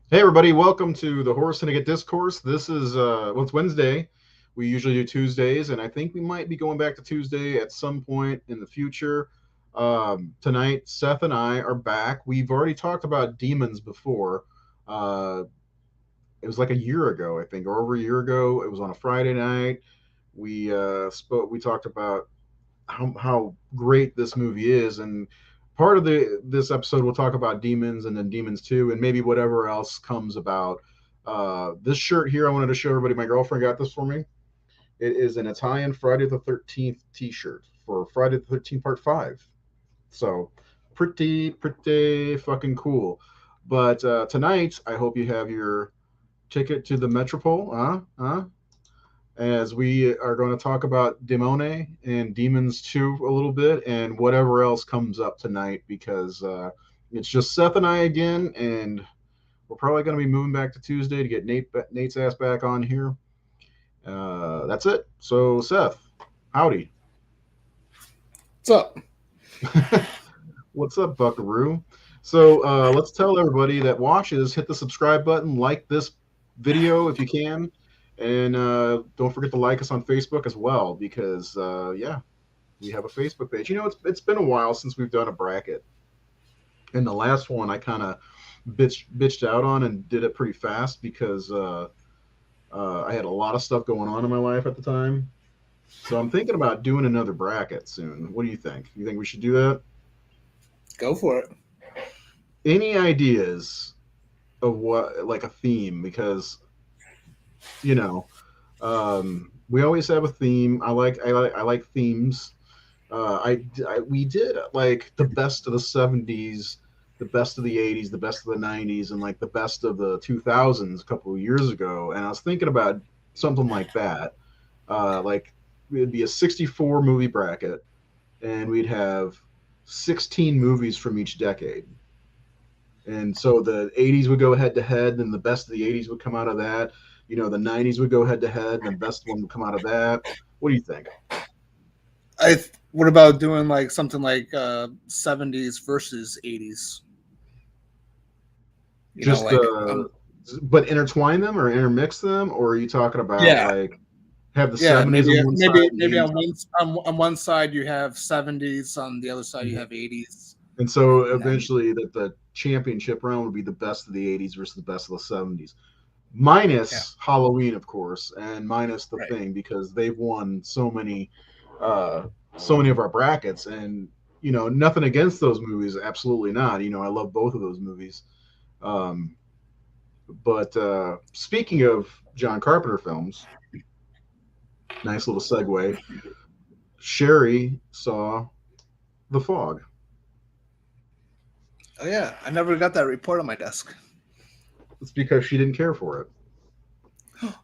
Hey everybody, welcome to the Horse Syndicate Discourse. This is it's Wednesday. We usually do Tuesdays, and I think we might be going back to Tuesday at some point in the future. Tonight, Seth and I are back. We've already talked about demons before. Uh, it was like a year ago, I think, or over a year ago. It was on a Friday night. We talked about how great this movie is, and part of this episode we'll talk about demons and then demons 2 and maybe whatever else comes about. This shirt here, I wanted to show everybody. My girlfriend got this for me. It is an Italian Friday the 13th t-shirt for Friday the 13th part 5. So pretty fucking cool. But tonight I hope you have your ticket to the Metropol, as we are going to talk about Demone and Demons 2 a little bit and whatever else comes up tonight, because it's just Seth and I again, and we're probably going to be moving back to Tuesday to get Nate's ass back on here. That's it. So, Seth, howdy. What's up? What's up, Buckaroo? So, let's tell everybody that watches, hit the subscribe button, like this video if you can, and don't forget to like us on Facebook as well, because yeah, we have a Facebook page. You know, it's been a while since we've done a bracket, and the last one I kind of bitched out on and did it pretty fast because I had a lot of stuff going on in my life at the time. So I'm thinking about doing another bracket soon. What do you think? You think we should do that? Go for it. Any ideas of what, like, a theme? Because you know, we always have a theme. I like themes. We did like the best of the '70s, the best of the '80s, the best of the '90s, and like the best of the 2000s a couple of years ago. And I was thinking about something like that. Like it'd be a 64 movie bracket, and we'd have 16 movies from each decade. And so the '80s would go head to head, and the best of the '80s would come out of that. The '90s would go head to head, and the best one would come out of that. What do you think? What about doing like something like 70s versus 80s? You know, Just like but intertwine them or intermix them, or are you talking about yeah, like have the yeah. '70s on one side and the Maybe '80s on on? one side you have 70s, on the other side you Mhm. have 80s, And so and then eventually, that the championship round would be the best of the '80s versus the best of the '70s, yeah, minus Halloween, of course, and minus the right. thing, because they've won uh, so many of our brackets. And nothing against those movies, absolutely not. I love both of those movies. Um, but speaking of John Carpenter films, nice little segue. Sherry saw The Fog. Oh yeah, I never got that report on my desk. It's because she didn't care for it. That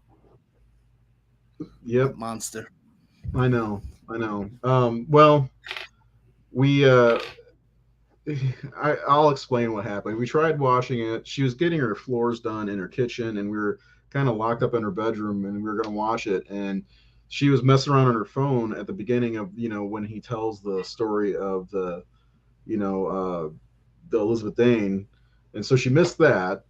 Yep, monster. I know. Well, we I'll explain what happened. We tried watching it. She was getting her floors done in her kitchen, and we were kind of locked up in her bedroom, and we were going to watch it. And she was messing around on her phone at the beginning of, when he tells the story of you know, the Elizabeth Dane, and so she missed that.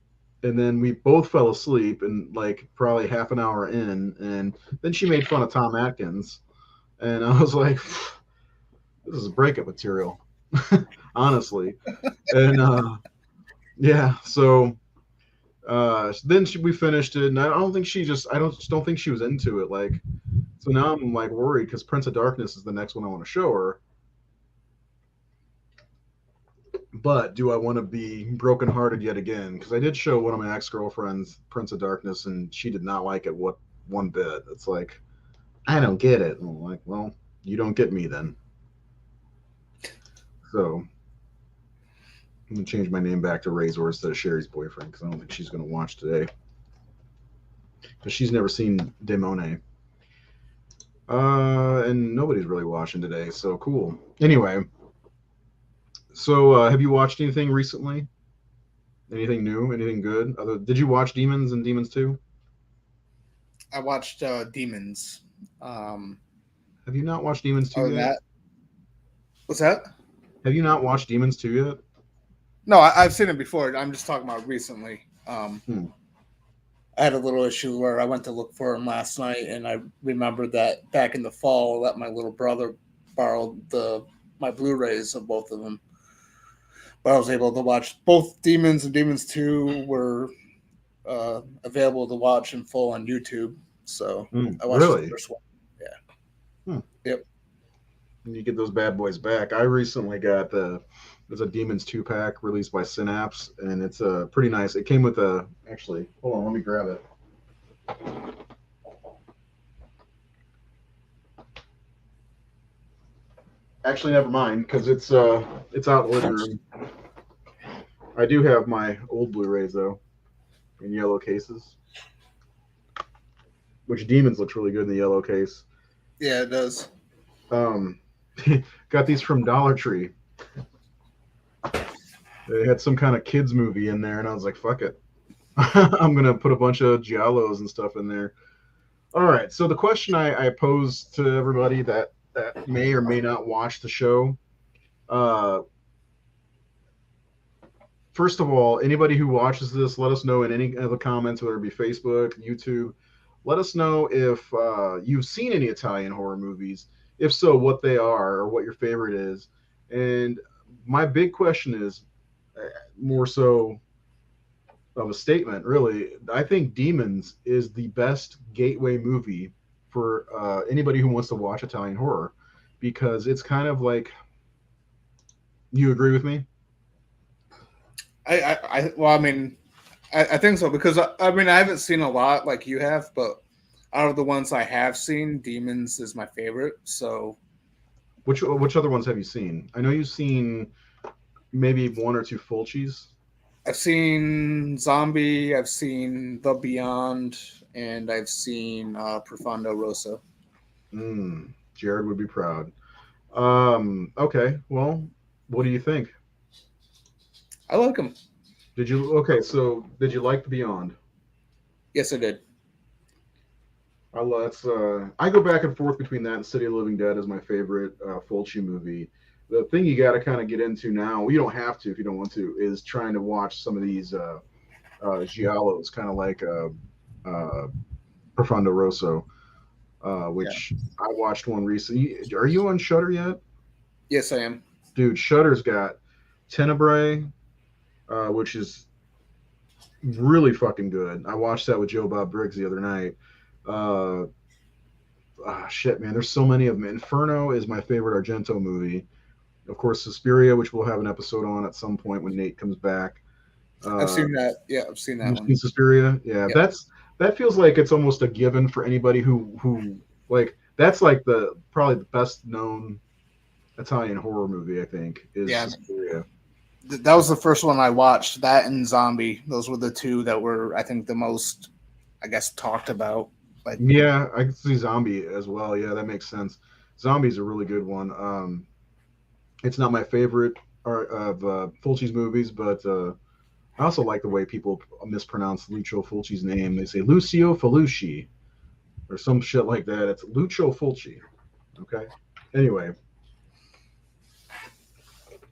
And then we both fell asleep, and like probably half an hour in, and then she made fun of Tom Atkins, and I was like, "This is breakup material," honestly. And yeah, so we finished it, and I don't think she was into it. Like, so now I'm like worried because Prince of Darkness is the next one I want to show her. But do I want to be brokenhearted yet again? Because I did show one of my ex girlfriends Prince of Darkness, and she did not like it one bit. It's like, I don't get it. And I'm like, well, you don't get me then. So I'm gonna change my name back to Rayzor instead of Sherry's boyfriend, because I don't think she's gonna watch today, because she's never seen Demone. And nobody's really watching today, so cool. Anyway, so have you watched anything recently? Anything new? Anything good? Did you watch Demons and Demons 2? I watched Demons. Um, Have you not watched Demons 2 Other than yet? that, what's that? Have you not watched Demons 2 yet? No, I've seen it before. I'm just talking about recently. Um, Hmm. I had a little issue where I went to look for them last night, and I remembered that back in the fall, I let my little brother borrow the my Blu-rays of both of them. But I was able to watch both Demons and Demons Two were available to watch in full on YouTube. So Hmm. I watched the Really? first one. Yeah. Hmm. Yep. And you get those bad boys back. I recently got there's a Demons 2 pack released by Synapse, and it's pretty nice. It came with a actually. Hold on, let me grab it. Actually, never mind, because it's out in the living room. I do have my old Blu-rays though in yellow cases, which Demons looks really good in the yellow case. Yeah, it does. Um, got these from Dollar Tree. They had some kind of kids movie in there, and I was like, "Fuck it, I'm gonna put a bunch of giallos and stuff in there." All right. So the question I posed to everybody that may or may not watch the show. Uh, First of all, anybody who watches this, let us know in any of the comments, whether it be Facebook, YouTube. Let us know if you've seen any Italian horror movies. If so, what they are or what your favorite is. And my big question is more so of a statement, really. I think Demons is the best gateway movie for anybody who wants to watch Italian horror because it's kind of like, you agree with me? Well, I mean, I think so because I mean, I haven't seen a lot like you have, but out of the ones I have seen, Demons is my favorite. So Which other ones have you seen? I know you've seen maybe one or two Fulcis. I've seen Zombie, I've seen The Beyond, and I've seen Profondo Rosso. Jared would be proud. Okay, well, what do you think? I like them. Did you okay? So did you like the Beyond? Yes, I did. That's I go back and forth between that and City of the Living Dead as my favorite Fulci movie. The thing you got to kind of get into now, you don't have to if you don't want to, is trying to watch some of these giallos, kind of like uh, Profondo Rosso, Yeah. which I watched one recently. Are you on Shutter yet? Yes, I am. Dude, Shutter's got Tenebrae, which is really fucking good. I watched that with Joe Bob Briggs the other night. Uh, Shit, man, there's so many of them. Inferno is my favorite Argento movie. Of course, Suspiria, which we'll have an episode on at some point when Nate comes back. I've Uh, seen that. Yeah, I've seen that you've one. seen Suspiria? Yeah, Yep. that feels like it's almost a given for anybody who like that's like the probably the best known Italian horror movie. I think is Yeah, Suspiria. that was the first one I watched. That and Zombie. Those were the two that were, I think, the most, I guess, talked about. Like, Yeah, I can see Zombie as well. Yeah, that makes sense. Zombie's a really good one. It's not my favorite of Fulci's movies, but I also like the way people mispronounce Lucio Fulci's name. They say Lucio Fulci or some shit like that. It's Lucio Fulci. Okay. Anyway,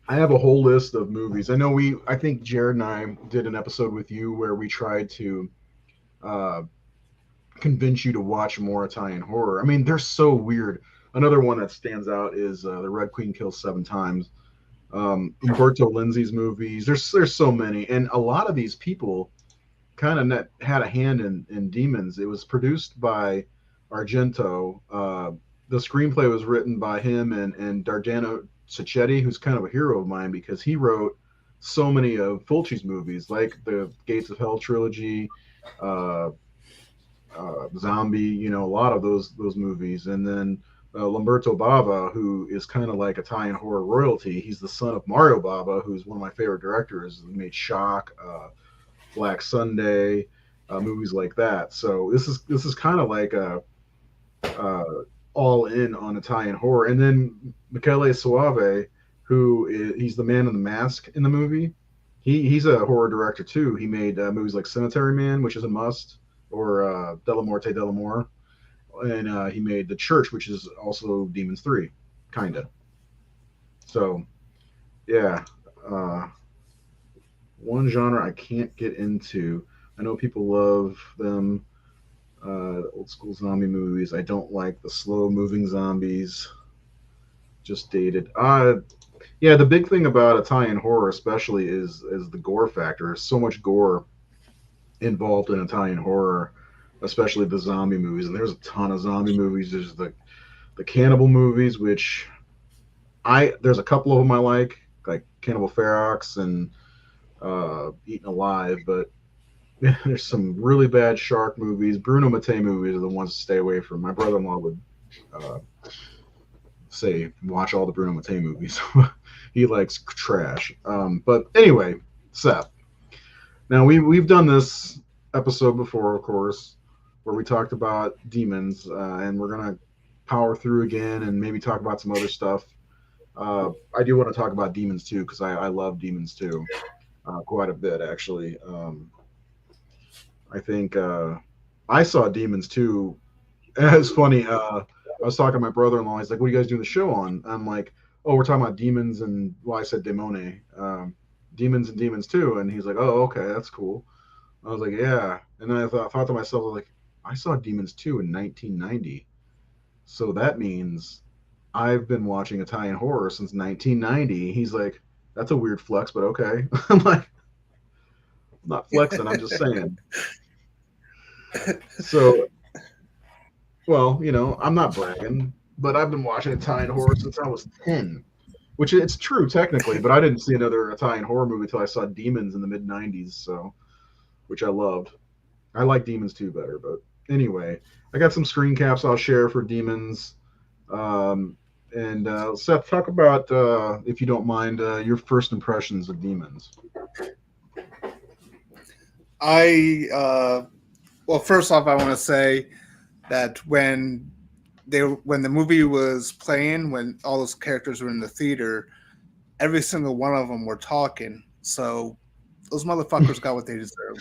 I have a whole list of movies. I think Jared and I did an episode with you where we tried to uh, convince you to watch more Italian horror. I mean, they're so weird. Another one that stands out is The Red Queen Kills Seven Times. Umberto Lenzi's movies. There's so many, and a lot of these people kind of had a hand in Demons. It was produced by Argento. The screenplay was written by him and Dardano Sacchetti, who's kind of a hero of mine because he wrote so many of Fulci's movies, like the Gates of Hell trilogy, uh, Zombie. You know, a lot of those movies, and then. Lamberto Bava, who is kind of like Italian horror royalty. He's the son of Mario Bava, who's one of my favorite directors. He made Shock, Black Sunday, movies like that. So this is kind of like a uh, all in on Italian horror. And then Michele Soave, he's the man in the mask in the movie. He's a horror director too. He made movies like Cemetery Man, which is a must, or Della Morte Dell'Amore, and he made The Church, which is also Demons 3, kinda. So yeah. Uh, one genre I can't get into. I know people love them. Old school zombie movies. I don't like the slow moving zombies. Just dated. Yeah. The big thing about Italian horror, especially, is the gore factor. There's so much gore involved in Italian horror, especially the zombie movies. And there's a ton of zombie movies. There's the cannibal movies, which there's a couple of them I like Cannibal Ferox and Eaten Alive, but there's some really bad shark movies. Bruno Mattei movies are the ones to stay away from. My brother-in-law would uh, say watch all the Bruno Mattei movies. He likes trash. But anyway, Seth. Now we've done this episode before, of course, where we talked about demons, and we're gonna power through again and maybe talk about some other stuff. I do want to talk about demons too because I love demons too, quite a bit actually. I think I saw demons too. It's funny. I was talking to my brother-in-law. He's like, "What are you guys doing the show on?" I'm like, "Oh, we're talking about demons and well, I said demone, demons and demons too." And he's like, "Oh, okay, that's cool." I was like, "Yeah." And then I thought to myself, like, I saw demons too in 1990, so that means I've been watching Italian horror since 1990. He's like, "That's a weird flex, but okay." I'm like, "I'm not flexing. I'm just saying." So, well, I'm not bragging, but I've been watching Italian horror since I was 10, which it's true technically, but I didn't see another Italian horror movie until I saw Demons in the mid 90s, so which I loved. I like Demons 2 better, but anyway, I got some screen caps I'll share for Demons. And Seth, talk about, if you don't mind, your first impressions of Demons. Well, first off, I want to say that when the movie was playing, when all those characters were in the theater, every single one of them were talking. So those motherfuckers got what they deserve.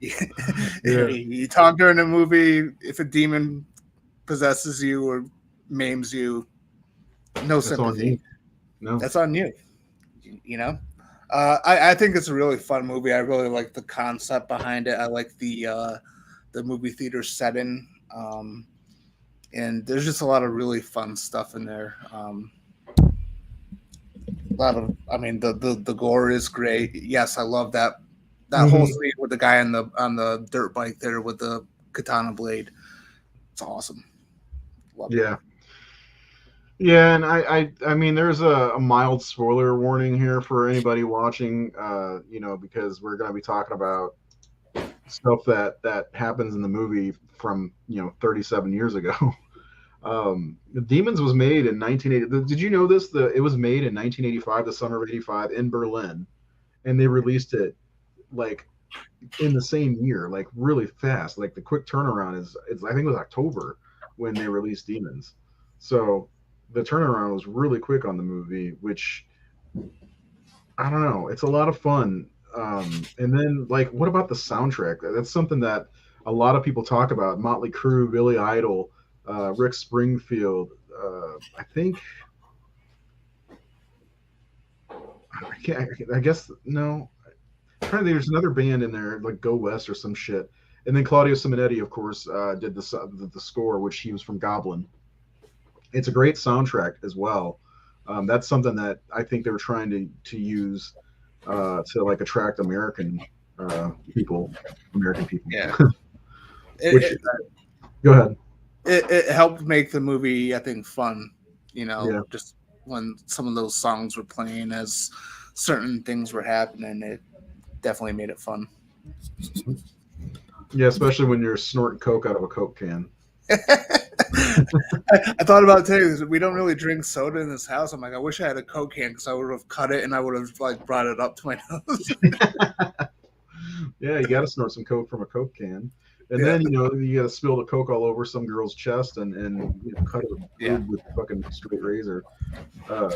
Yeah, You talk during the movie. If a demon possesses you or maims you, no that's on sympathy. you. No. That's on you. You know. I think it's a really fun movie. I really like the concept behind it. I like the movie theater setting, and there's just a lot of really fun stuff in there. A lot of, I mean, the gore is great. Yes, I love that whole Mhm. scene with the guy on the dirt bike there with the katana blade. It's awesome. Love it. Yeah. Yeah, and I mean, there's a mild spoiler warning here for anybody watching, because we're going to be talking about stuff that happens in the movie from 37 years ago. Demons was made in 1980. Did you know this? It was made in 1985, the summer of '85 in Berlin, and they released it like in the same year, like really fast. Like the quick turnaround is I think it was October when they released Demons. So the turnaround was really quick on the movie, which I don't know. It's a lot of fun. And then like, what about the soundtrack? That's something that a lot of people talk about. Motley Crue, Billy Idol, Rick Springfield. I think I can't. I guess no. I'm trying to think, there's another band in there like Go West or some shit. And then Claudio Simonetti, of course, did the score, which he was from Goblin. It's a great soundtrack as well. That's something that I think they were trying to use to like attract people, American people. Yeah. Which It, go ahead. it helped make the movie, I think, fun. Yeah, Just when some of those songs were playing as certain things were happening, it definitely made it fun. yeah, especially when you're snorting coke out of a coke can. I thought about today. We don't really drink soda in this house. I'm like, I wish I had a Coke can because I would have cut it and I would have like brought it up to my nose. Yeah, you got to snort some coke from a coke can, and Yeah, then you got to spill the coke all over some girl's chest and cut her yeah. boob with fucking straight razor. Uh,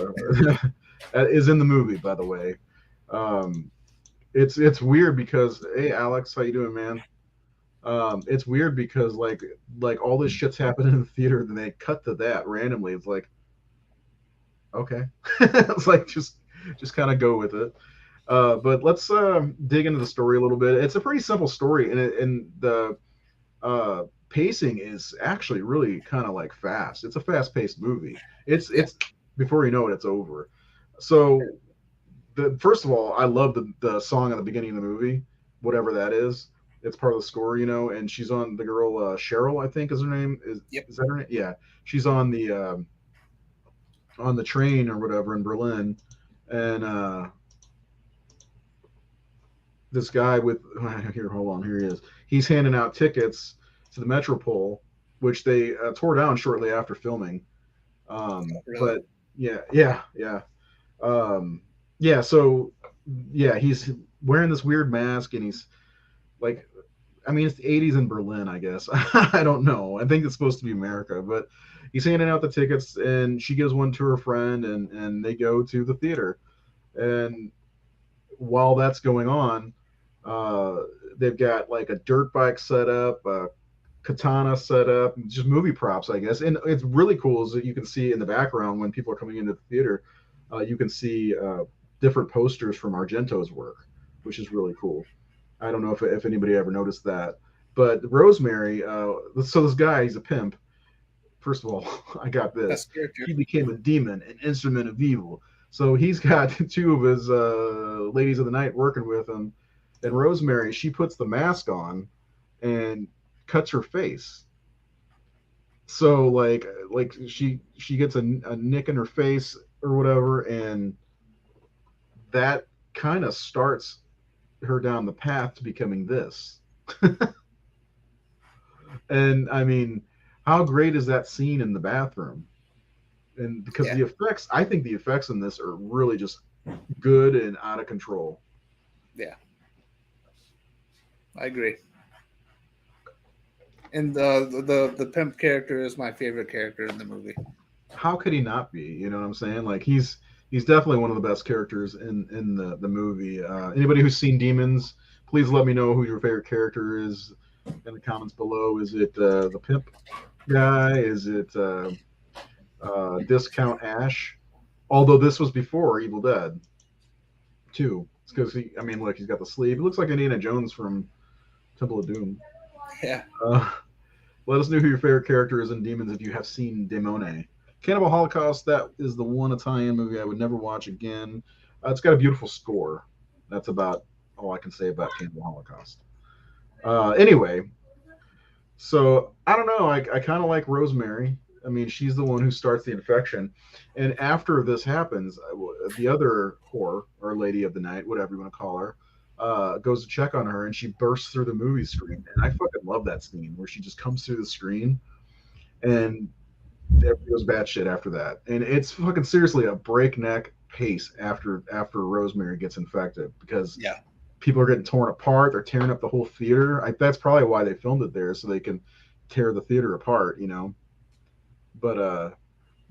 that is in the movie, by the way. Um, it's weird because hey, Alex, how you doing, man? It's weird because like all this shit's happening in the theater, and they cut to that randomly. It's like okay, it's like just kind of go with it. But let's dig into the story a little bit. It's a pretty simple story, and the pacing is actually really kind of like fast. It's a fast-paced movie. Yeah. It's before you know it, it's over. So the first of all, I love the song at the beginning of the movie, whatever that is. It's part of the score, and she's on the girl Cheryl, I think is her name. Yep. Is that her name? Yeah, she's on the train or whatever in Berlin, and this guy with here, hold on, here he is. He's handing out tickets to the Metropol, which they tore down shortly after filming. Really. But yeah. Um, yeah, so yeah, he's wearing this weird mask, and he's like, I mean, it's the '80s in Berlin, I guess. I don't know. I think it's supposed to be America, but he's handing out the tickets, and she gives one to her friend, and they go to the theater. And while that's going on, uh, they've got like a dirt bike set up, a katana set up, just movie props, I guess. And it's really cool is that you can see in the background when people are coming into the theater, you can see different posters from Argento's work, which is really cool. I don't know if anybody ever noticed that. But Rosemary, so this guy, he's a pimp. First of all, I got this. Best character. He became a demon, an instrument of evil. So he's got two of his ladies of the night working with him. And Rosemary, she puts the mask on and cuts her face. So like she gets a nick in her face or whatever, and that kind of starts her down the path to becoming this. And I mean, how great is that scene in the bathroom? And because Yeah. the effects, I think the effects in this are really just good and out of control. Yeah. I agree. And the pimp character is my favorite character in the movie. How could he not be? You know what I'm saying? Like he's definitely one of the best characters in the movie. Anybody who's seen Demons, please let me know who your favorite character is in the comments below. Is it the pimp guy? Is it Discount Ash? Although this was before Evil Dead 2. It's because I mean, look, he's got the sleeve. He looks like Indiana Jones from Temple of Doom. Yeah. Uh, Let us know who your favorite character is in Demons if you have seen Demone. Cannibal Holocaust, that is the one Italian movie I would never watch again. It's got a beautiful score. That's about all I can say about Cannibal Holocaust. Anyway, so I don't know. I kind of like Rosemary. I mean, she's the one who starts the infection. And after this happens, the other whore or lady of the night, whatever you want to call her, goes to check on her, and she bursts through the movie screen. And I fucking love that scene where she just comes through the screen, and everything goes batshit after that. And it's fucking seriously a breakneck pace after Rosemary gets infected because Yeah. people are getting torn apart. They're tearing up the whole theater. That's probably why they filmed it there so they can tear the theater apart. But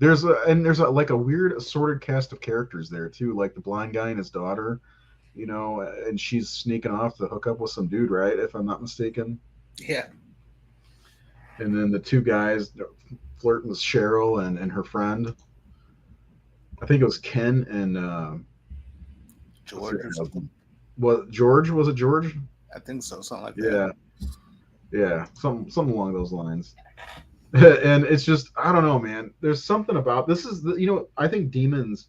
there's like a weird assorted cast of characters there too, like the blind guy and his daughter, and she's sneaking off to hook up with some dude, right? If I'm not mistaken. Yeah. And then the two guys flirting with Cheryl and her friend. I think it was Ken and what's the George or other something. husband? What George? Was it George? I think so. Something like that. Yeah, yeah, something along those lines. And it's just I don't know, man. There's something about this is I think Demons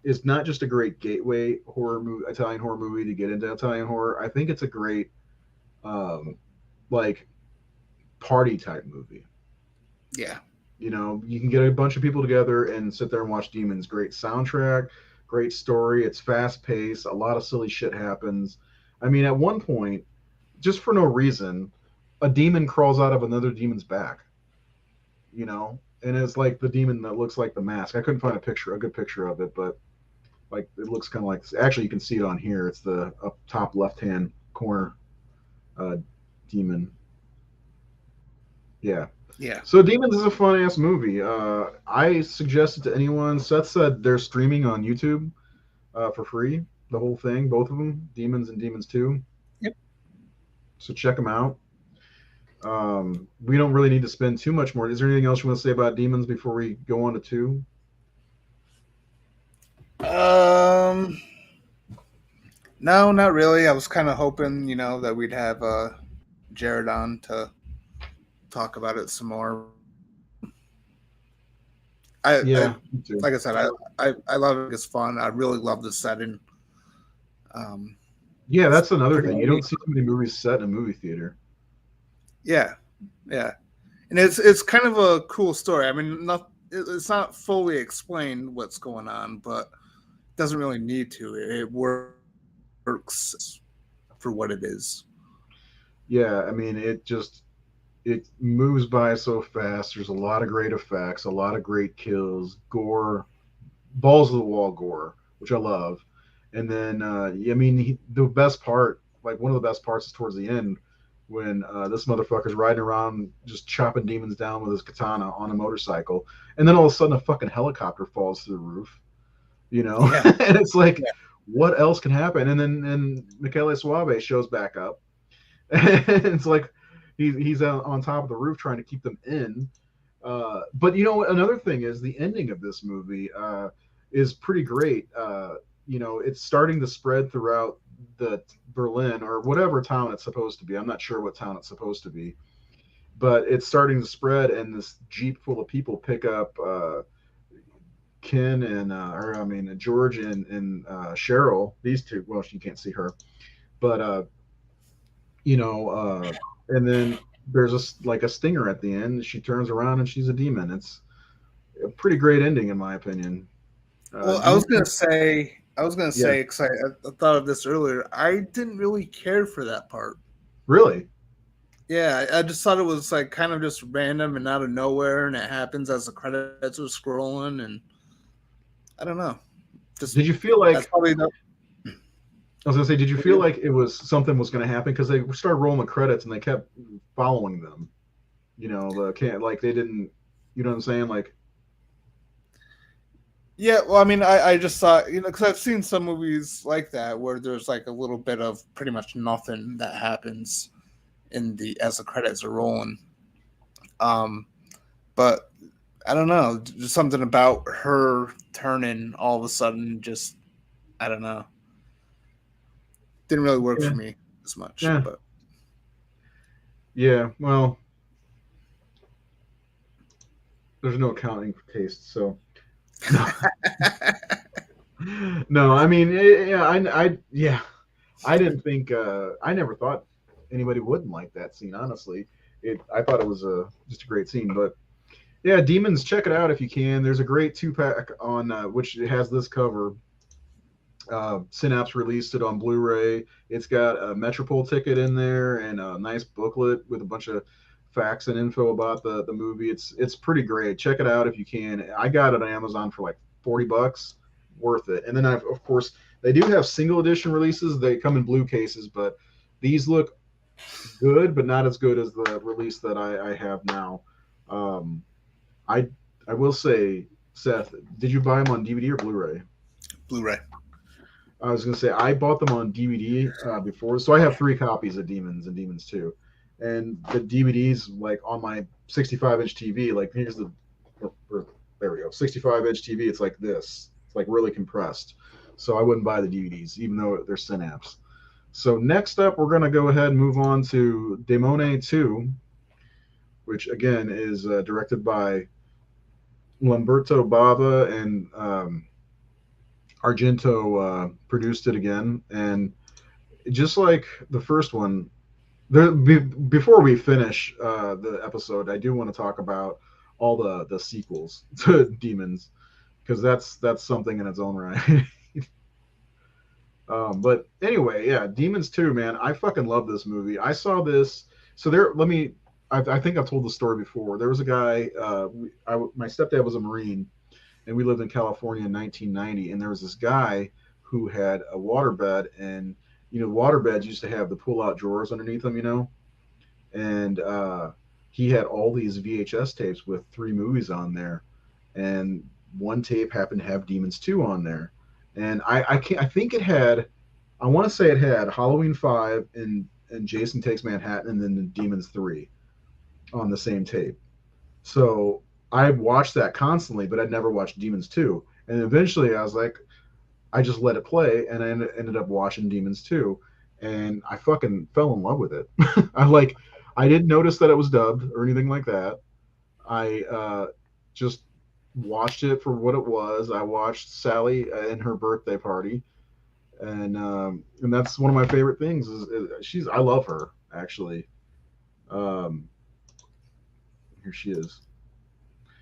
is not just a great gateway horror movie, Italian horror movie to get into Italian horror. I think it's a great like party type movie. Yeah. You can get a bunch of people together and sit there and watch Demons. Great soundtrack, great story. It's fast paced. A lot of silly shit happens. I mean, at one point, just for no reason, a demon crawls out of another demon's back, and it's like the demon that looks like the mask. I couldn't find a good picture of it, but like it looks kind of like. Actually, you can see it on here. It's the up top left hand corner uh, demon. Yeah. Yeah. So Demons is a fun ass movie. I suggest it to anyone. Seth said they're streaming on YouTube for free. The whole thing, both of them, Demons and Demons 2. Yep. So check them out. We don't really need to spend too much more. Is there anything else you want to say about Demons before we go on to 2? Um. No, not really. I was kind of hoping, that we'd have Jared on to talk about it some more. But I Yeah, me too. like I said, I love it. It's fun. I really love the setting. Um, Yeah, it's that's another pretty thing. You don't neat. see too many movies set in a movie theater. Yeah, yeah, and it's kind of a cool story. I mean, it's not fully explained what's going on, but it doesn't really need to. It works for what it is. Yeah, I mean, it moves by so fast. There's a lot of great effects, a lot of great kills, gore, balls of the wall gore, which I love. And then, I mean, the best part, like one of the best parts, is towards the end when this motherfucker's riding around just chopping demons down with his katana on a motorcycle, and then all of a sudden a fucking helicopter falls through the roof, Yeah, and it's like, yeah, what else can happen? And then Michele Suave shows back up, and it's like he's on top of the roof trying to keep them in. But another thing is the ending of this movie is pretty great. It's starting to spread throughout the Berlin or whatever town it's supposed to be. I'm not sure what town it's supposed to be, but it's starting to spread, and this jeep full of people pick up Ken and or I mean George and Cheryl. These two. Well, you can't see her, but you know, and then there's like a stinger at the end. She turns around and she's a demon. It's a pretty great ending, in my opinion. Well, Do you I was gonna Yeah, say, because I thought of this earlier. I didn't really care for that part. really? Yeah, I just thought it was like kind of just random and out of nowhere, and it happens as the credits are scrolling, and I don't know. Just Did you feel that's like probably the. I was gonna say? Did you feel like it was something was gonna happen because they started rolling the credits and they kept following them? The can't like they didn't. You know what I'm saying? Like, Yeah, well, I mean, I just thought, because I've seen some movies like that where there's like a little bit of pretty much nothing that happens in the as the credits are rolling. Um, but I don't know, just something about her turning all of a sudden, just I don't know, didn't really work yeah, for me as much. yeah, But yeah. Well, there's no accounting for taste, so no, no. I mean, yeah, yeah. I didn't think. I never thought anybody wouldn't like that scene. Honestly, I thought it was just a great scene. But yeah, Demons, check it out if you can. There's a great 2-pack on which it has this cover. Synapse released it on Blu-ray. It's got a Metropol ticket in there and a nice booklet with a bunch of facts and info about the movie. It's pretty great. Check it out if you can. I got it on Amazon for like $40, worth it. And then of course they do have single edition releases. They come in blue cases, but these look good, but not as good as the release that I have now. Um, I I will say, Seth, did you buy them on DVD or Blu-ray? Blu-ray. I was gonna say I bought them on DVD before, so I have 3 copies of Demons and Demons Two, and the DVDs like on my 65-inch TV. Like here's there we go, 65-inch TV. It's like this. It's like really compressed. So I wouldn't buy the DVDs, even though they're Synapse. So next up, we're gonna go ahead and move on to Demone Two, which again is directed by Lamberto Bava and Argento produced it again, and just like the first one, before we finish the episode, I do want to talk about all the sequels to Demons because that's something in its own right. But anyway, yeah, Demons 2, man, I fucking love this movie. I saw this. So there, let me. I think I've told the story before. There was a guy. My stepdad was a Marine, and we lived in California in 1990. And there was this guy who had a waterbed, and waterbeds used to have the pull-out drawers underneath them, and he had all these VHS tapes with 3 movies on there, and one tape happened to have Demons 2 on there, and I can't I think it had I want to say it had Halloween 5 and Jason Takes Manhattan and then Demons 3 on the same tape. So I watched that constantly, but I'd never watched Demons 2. And eventually I was like, I just let it play, and I ended up watching Demons 2, and I fucking fell in love with it. I didn't notice that it was dubbed or anything like that. I just watched it for what it was. I watched Sally and her birthday party, and that's one of my favorite things. Is I love her actually. Um, Here she is.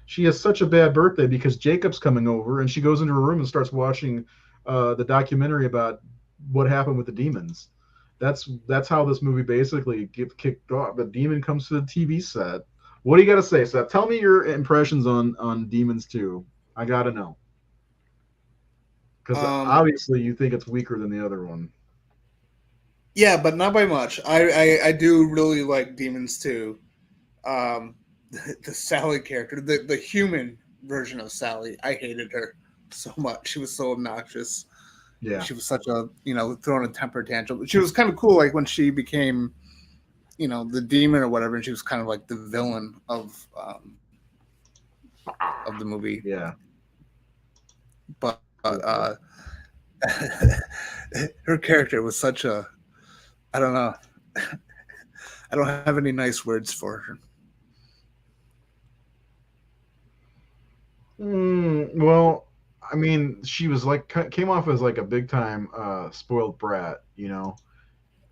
She has such a bad birthday because Jacob's coming over, and she goes into her room and starts watching the documentary about what happened with the demons. That's how this movie basically gets kicked off. The demon comes to the TV set. What do you got to say, Seth? Tell me your impressions on Demons 2. I got to know because Um, obviously you think it's weaker than the other one. yeah, but not by much. I do really like Demons too. The Sally character, the human version of Sally, I hated her so much. She was so obnoxious. Yeah, She was such a throwing a temper tantrum. She was kind of cool, like when she became the demon or whatever, and she was kind of like the villain of the movie. yeah. But her character was such a I don't know. I don't have any nice words for her. Well, I mean, she was like came off as like a big time spoiled brat, Yeah,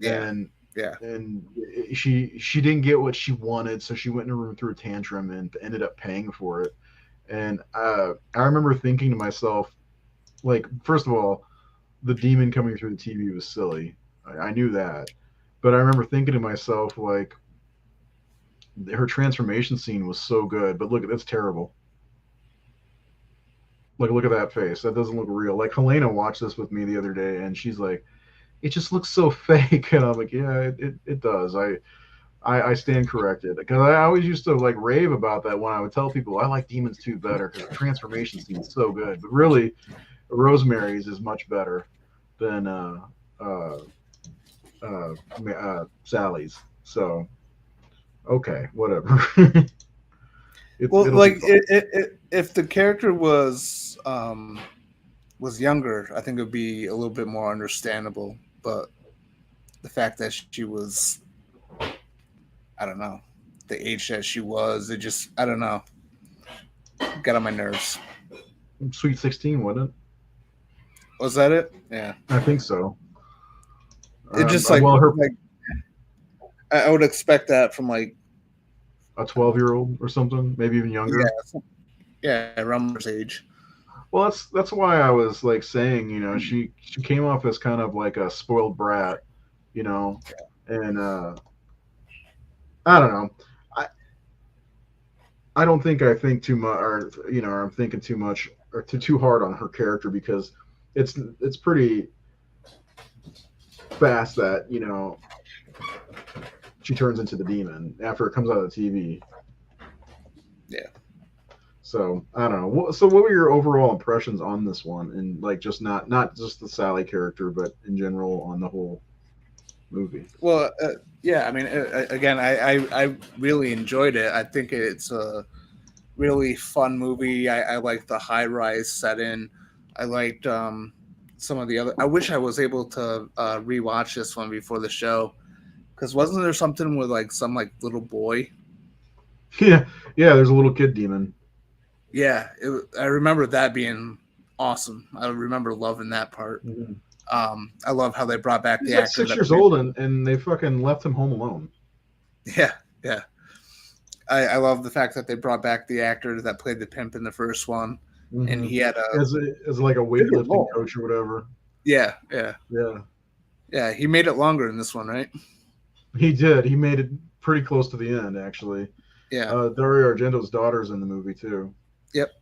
and yeah. and she didn't get what she wanted, so she went in her room, threw a tantrum, and ended up paying for it. And I remember thinking to myself, like, first of all, the demon coming through the TV was silly. I knew that, but I remember thinking to myself, like, her transformation scene was so good, but look, that's terrible. Like, look at that face. That doesn't look real. Like, Helena watched this with me the other day, and she's like, it just looks so fake. And I'm like, yeah, it does. I stand corrected because I always used to like rave about that when I would tell people I like Demons 2 better because the transformation scene's so good. But really, Rosemary's is much better than uh, Sally's. So okay, whatever. Well, It'll be like fun. if the character was younger, I think it would be a little bit more understandable. But the fact that she was, I don't know, the age that she was, it just, I don't know, got on my nerves. Sweet 16, wasn't it? Was that it? Yeah. I think so. It just Well, her like I would expect that from like a 12-year-old or something, maybe even younger. yeah around her age. Well, that's why I was like saying, she came off as kind of like a spoiled brat, you know, and I don't know. I I don't think I think too much, or I'm thinking too much or too hard on her character because it's pretty fast that she turns into the demon after it comes out of the TV. Yeah. So I don't know. So what were your overall impressions on this one, and like just not just the Sally character, but in general on the whole movie? Well, yeah. I mean, again, I really enjoyed it. I think it's a really fun movie. I like the high rise setting. I liked some of the other. I wish I was able to rewatch this one before the show because wasn't there something with like some like little boy? Yeah, yeah. There's a little kid demon. Yeah, I remember that being awesome. I remember loving that part. Mhm. I love how they brought back He's the like actor 6 years played. old, and they fucking left him home alone. Yeah, yeah. I love the fact that they brought back the actor that played the pimp in the first one, and Hmm. he had a As like a bigger weightlifting role. coach or whatever. Yeah, yeah, Yeah, yeah. He made it longer in this one, right? he did. He made it pretty close to the end, actually. Yeah. Dario Argento's daughter's in the movie too. Yep.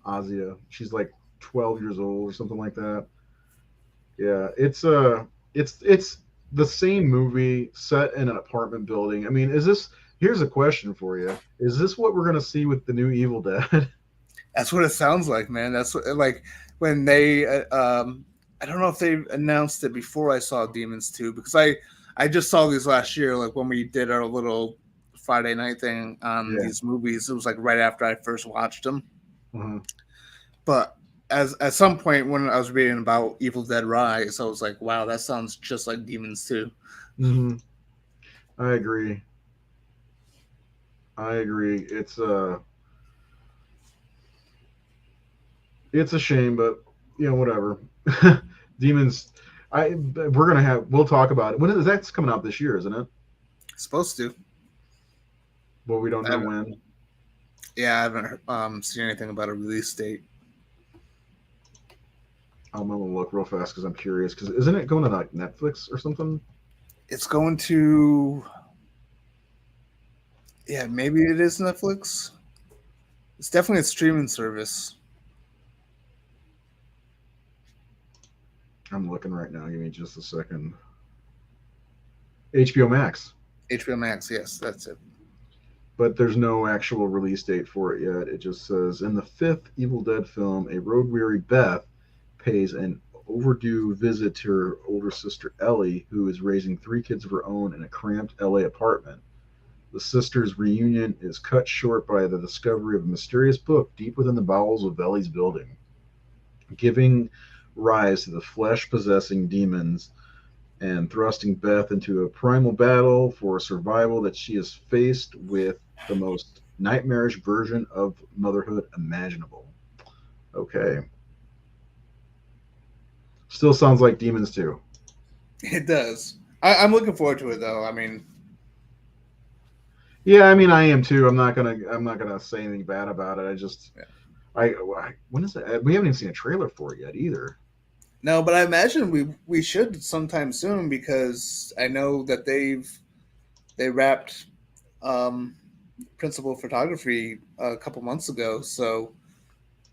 Azia. She's like 12 years old or something like that. Yeah, it's the same movie set in an apartment building. I mean, is this? Here's a question for you: is this what we're gonna see with the new Evil Dead? That's what it sounds like, man. That's what, like when they. I don't know if they announced it before I saw Demons 2 because I just saw these last year. Like when we did our little Friday night thing on Yeah. these movies, it was like right after I first watched them. Uh-huh. But as at some point when I was reading about Evil Dead Rise, I was like, wow, that sounds just like Demons too. Mm-hmm. I agree. I agree. It's a shame, but whatever. Demons. We'll talk about it. When is that's coming out this year, isn't it? Supposed to. Well, we don't I know haven't, when. yeah, I haven't seen anything about a release date. I'm gonna look real fast because I'm curious. Because isn't it going to like Netflix or something? It's going to, yeah, maybe it is Netflix. It's definitely a streaming service. I'm looking right now. Give me just a second. HBO Max, HBO Max, yes, that's it. but there's no actual release date for it yet. It just says in the fifth Evil Dead film, a road weary Beth pays an overdue visit to her older sister Ellie, who is raising three kids of her own in a cramped LA apartment. The sisters' reunion is cut short by the discovery of a mysterious book deep within the bowels of Ellie's building, giving rise to the flesh possessing demons and thrusting Beth into a primal battle for survival that she is faced with the most nightmarish version of motherhood imaginable. Okay. Still sounds like Demons too. It does. I'm looking forward to it though. I mean, Yeah, I mean I am too. I'm not gonna say anything bad about it. I just yeah. I when is it? We haven't even seen a trailer for it yet either. No, but I imagine we should sometime soon because I know that they wrapped um, principal photography a couple months ago, so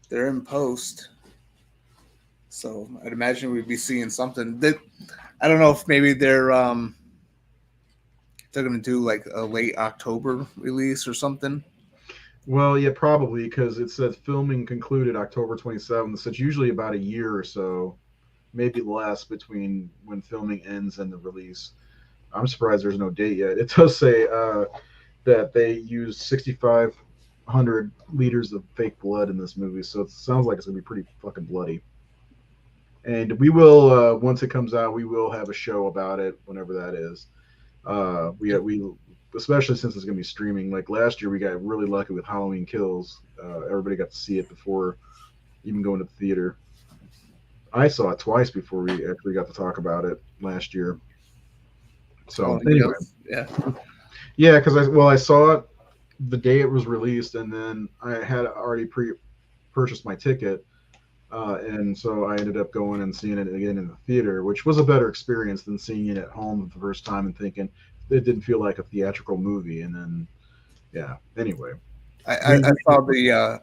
they're in post. So I'd imagine we'd be seeing something. That I don't know if maybe they're gonna do like a late October release or something. Well, yeah, probably because it says filming concluded October 27th. So it's usually about a year or so, maybe less between when filming ends and the release. I'm surprised there's no date yet. It does say that they used 6,500 liters of fake blood in this movie, so it sounds like it's gonna be pretty fucking bloody. And we will, once it comes out, we will have a show about it whenever that is. We especially since it's gonna be streaming. Like last year, we got really lucky with Halloween Kills. Everybody got to see it before even going to the theater. I saw it twice before we actually got to talk about it last year. So Halloween anyway, Kills. Yeah. yeah, because I saw it the day it was released, and then I had already purchased my ticket, and so I ended up going and seeing it again in the theater, which was a better experience than seeing it at home the first time and thinking it didn't feel like a theatrical movie. And then, yeah. Anyway, I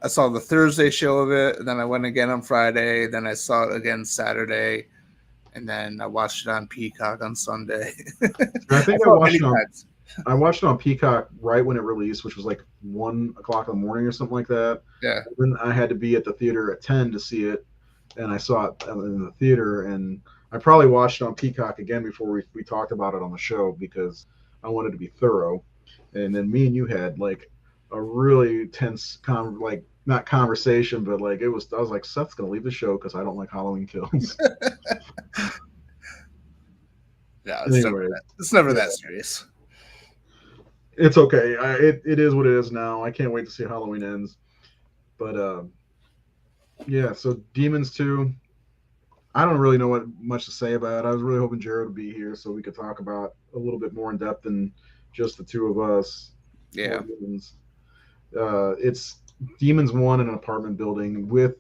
saw the Thursday show of it, and then I went again on Friday, then I saw it again Saturday, and then I watched it on Peacock on Sunday. I I think I saw it many watched it on times. I watched it on Peacock right when it released, which was like 1 o'clock in the morning or something like that. Yeah. Then I had to be at the theater at 10 to see it, and I saw it in the theater. And I probably watched it on Peacock again before we talked about it on the show because I wanted to be thorough. And then me and you had like a really tense like not conversation, but like it was. I was like, Seth's gonna leave the show because I don't like Halloween Kills. Yeah, Anyway, it's never yeah, that serious. it's okay. It is what it is now. I can't wait to see Halloween ends. But yeah, so Demons 2. I don't really know what much to say about it. I was really hoping Jared would be here so we could talk about a little bit more in depth than just the two of us. More Yeah. demons. It's Demons 1 in an apartment building with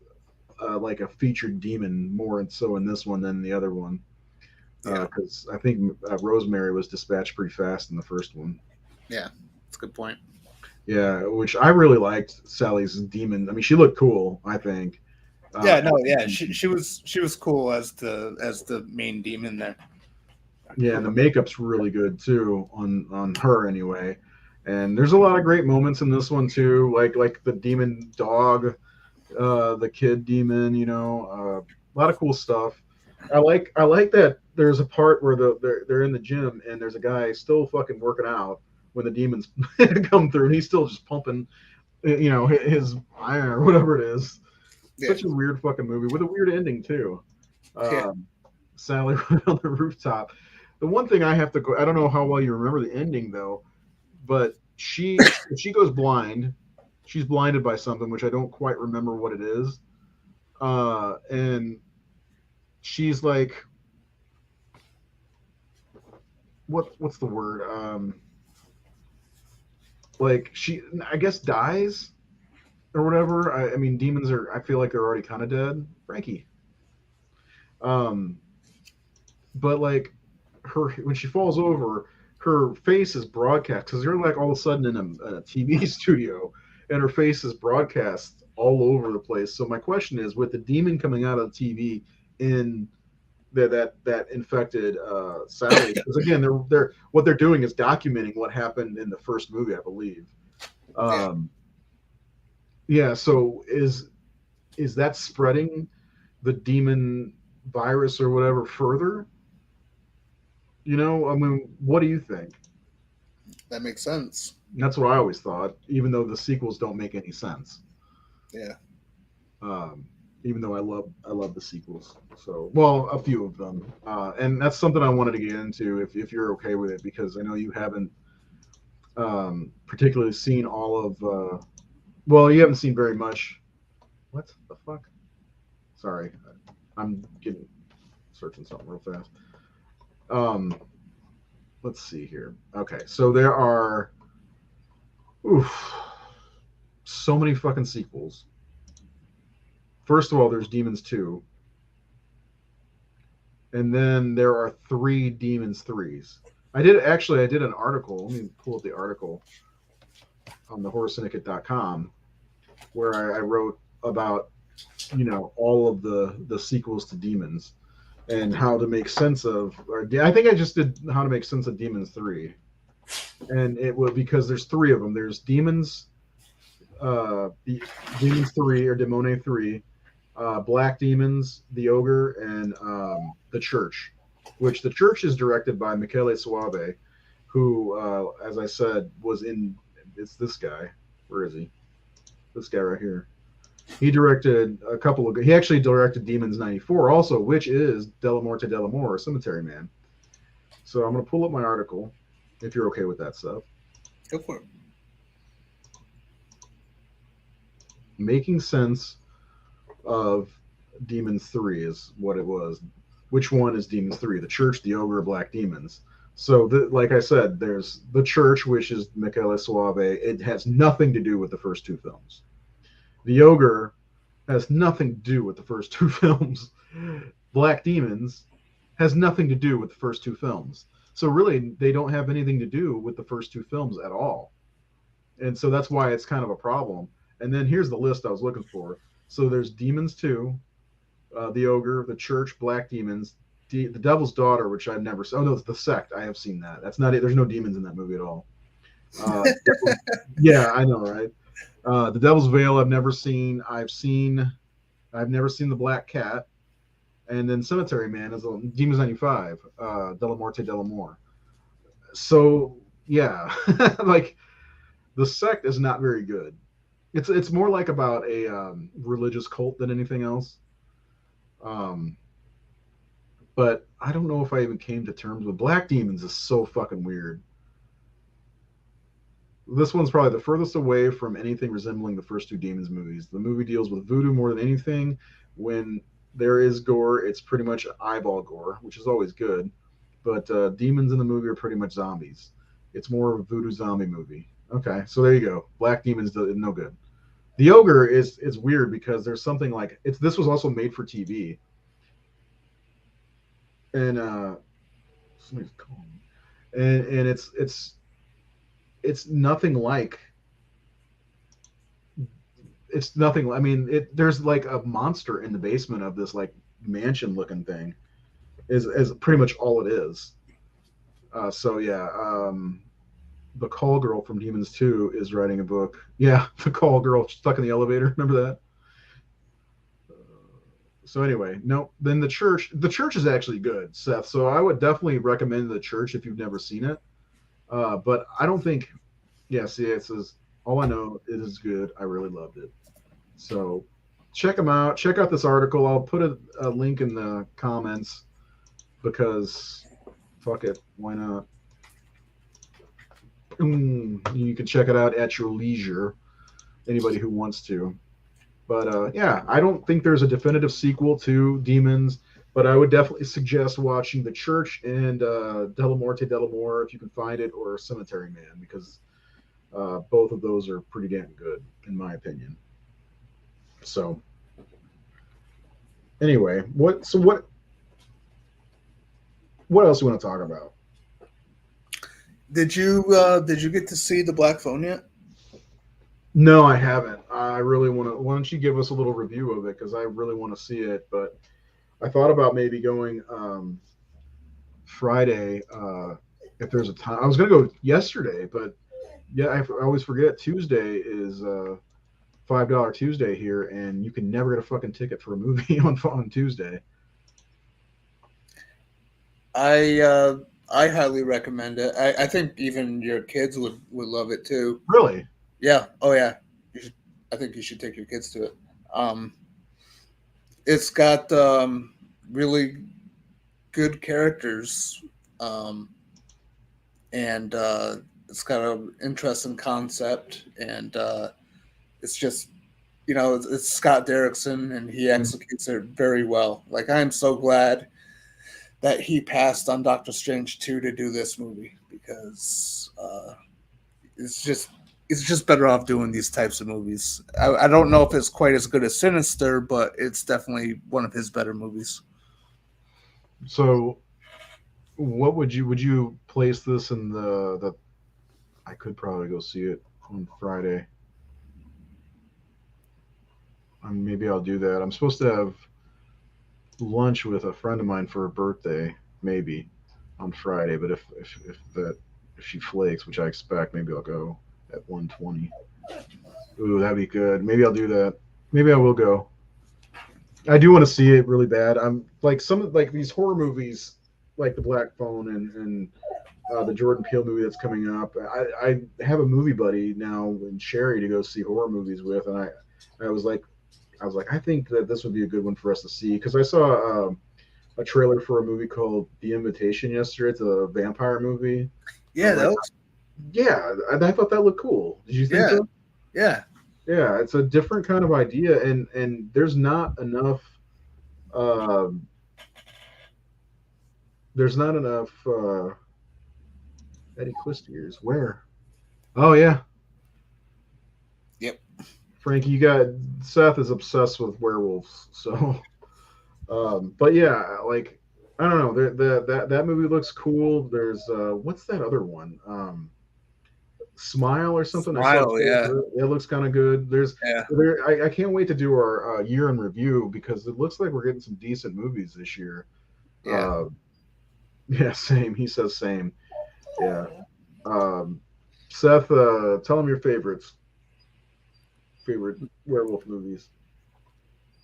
like a featured demon more and so in this one than the other one. Yeah. Because I think Rosemary was dispatched pretty fast in the first one. Yeah. That's a good point. Yeah, which I really liked Sally's demon. I mean, she looked cool, I think. Yeah, no, yeah. She was cool as the main demon there. Yeah, and the makeup's really good too on her anyway. And there's a lot of great moments in this one too, like the demon dog, the kid demon. A lot of cool stuff. I like that there's a part where they're in the gym and there's a guy still fucking working out when the demons come through and he's still just pumping, his iron or whatever it is. Yeah. Such a weird fucking movie with a weird ending too. Yeah. Um, Sally went on the rooftop. The one thing I have to go, I don't know how well you remember the ending though, but she goes blind. She's blinded by something which I don't quite remember what it is. And she's like, what's the word? Like she, I guess, dies or whatever. I mean, demons are. I feel like they're already kind of dead. Frankie. Um, but like her when she falls over, her face is broadcast because they're like all of a sudden in a TV studio, and her face is broadcast all over the place. So my question is, with the demon coming out of the TV in that infected Sally, because again, they're what they're doing is documenting what happened in the first movie, I believe. Yeah. Um, yeah. So is that spreading the demon virus or whatever further? I mean, what do you think? That makes sense. That's what I always thought, even though the sequels don't make any sense. Yeah. Um, even though I love the sequels. So, well, a few of them, and that's something I wanted to get into if you're okay with it, because I know you haven't particularly seen all of. Well, you haven't seen very much. What the fuck? Sorry, I'm getting searching something real fast. Um, let's see here. Okay, so there are oof, so many fucking sequels. First of all, there's Demons 2, and then there are three Demons 3s. I did an article. Let me pull up the article on the horrorsyndicate.com where I wrote about, all of the sequels to Demons and how to make sense of, or I think I just did how to make sense of Demons 3. And it was because there's three of them. There's Demons 3 or Demone 3, Black Demons, The Ogre, and The Church, which The Church is directed by Michele Soavi, who, as I said, it's this guy. Where is he? This guy right here. He actually directed Demons 94 also, which is Della Morte Dell'Amore, Cemetery Man. So I'm going to pull up my article, if you're okay with that stuff. Go for it. Making sense of Demons 3 is what it was. Which one is Demons 3? The Church, the Ogre, Black Demons. So, like I said, there's The Church, which is Michele Soavi. It has nothing to do with the first two films. The Ogre has nothing to do with the first two films. Black Demons has nothing to do with the first two films. So really, they don't have anything to do with the first two films at all. And so that's why it's kind of a problem. And then here's the list I was looking for. So there's Demons 2, The Ogre, The Church, Black Demons, The Devil's Daughter, which I've never seen. Oh, no, it's The Sect. I have seen that. That's not it. There's no demons in that movie at all. Yeah, I know, right? The Devil's Veil, I've never seen. I've never seen The Black Cat. And then Cemetery Man is Demons 95, Della Morte Dell'Amore. So, yeah, like The Sect is not very good. It's more like about a religious cult than anything else. But I don't know if I even came to terms with Black Demons is so fucking weird. This one's probably the furthest away from anything resembling the first two Demons movies. The movie deals with voodoo more than anything. When there is gore, it's pretty much eyeball gore, which is always good. But demons in the movie are pretty much zombies. It's more of a voodoo zombie movie. Okay, so there you go. Black Demons no good. The Ogre is weird because there's something like this was also made for TV, and somebody's calling me, and it's nothing like it's nothing. I mean, there's like a monster in the basement of this like mansion looking thing, is pretty much all it is. So yeah, the call girl from Demons 2 is writing a book. Yeah, the call girl stuck in the elevator. Remember that? So anyway, no. Then the church. The church is actually good, Seth. So I would definitely recommend the church if you've never seen it. But I don't think. Yeah, see, it says all I know it is good. I really loved it. So check them out. Check out this article. I'll put a link in the comments because fuck it, why not? You can check it out at your leisure. Anybody who wants to. But yeah, I don't think there's a definitive sequel to Demons, but I would definitely suggest watching The Church and Della Morte Delamore if you can find it, or Cemetery Man, because both of those are pretty damn good in my opinion. So anyway, what else do you want to talk about? Did you get to see the Black Phone yet? No, I haven't. I really want to. Why don't you give us a little review of it? Because I really want to see it. But I thought about maybe going Friday if there's a time. I was gonna go yesterday, but yeah, I always forget Tuesday is $5 Tuesday here, and you can never get a fucking ticket for a movie on Tuesday. I highly recommend it. I think even your kids would love it too. Really? Yeah. Oh yeah. I think you should take your kids to it. Um, it's got really good characters, um, and it's got an interesting concept, and it's just it's Scott Derrickson, and he executes it very well. Like, I'm so glad that he passed on Doctor Strange 2 to do this movie, because it's just better off doing these types of movies. I don't know if it's quite as good as Sinister, but it's definitely one of his better movies. So, what would you place this in the? I could probably go see it on Friday. Maybe I'll do that. I'm supposed to have lunch with a friend of mine for her birthday, maybe on Friday. But if she flakes, which I expect, maybe I'll go at 1:20. Ooh, that'd be good. Maybe I'll do that. Maybe I will go. I do want to see it really bad. I'm like some of like these horror movies, like the Black Phone and the Jordan Peele movie that's coming up. I have a movie buddy now in Sherry to go see horror movies with, and I was like I think that this would be a good one for us to see because I saw a trailer for a movie called The Invitation yesterday. It's a vampire movie. Yeah, Like, that was yeah, I thought that looked cool. Did you think yeah, so? yeah. Yeah, it's a different kind of idea, and there's not enough. Um, there's not enough Eddie Clistiers. Where? Oh yeah, Yep. Frankie, you got Seth is obsessed with werewolves, so but yeah, like I don't know, that movie looks cool. There's what's that other one? Smile or something. I saw a Smile, trailer yeah. for it. It looks kind of good. Yeah. I can't wait to do our year in review because it looks like we're getting some decent movies this year. Yeah. Uh, yeah, same. He says same. Yeah. Um, Seth, tell him your favorite werewolf movies.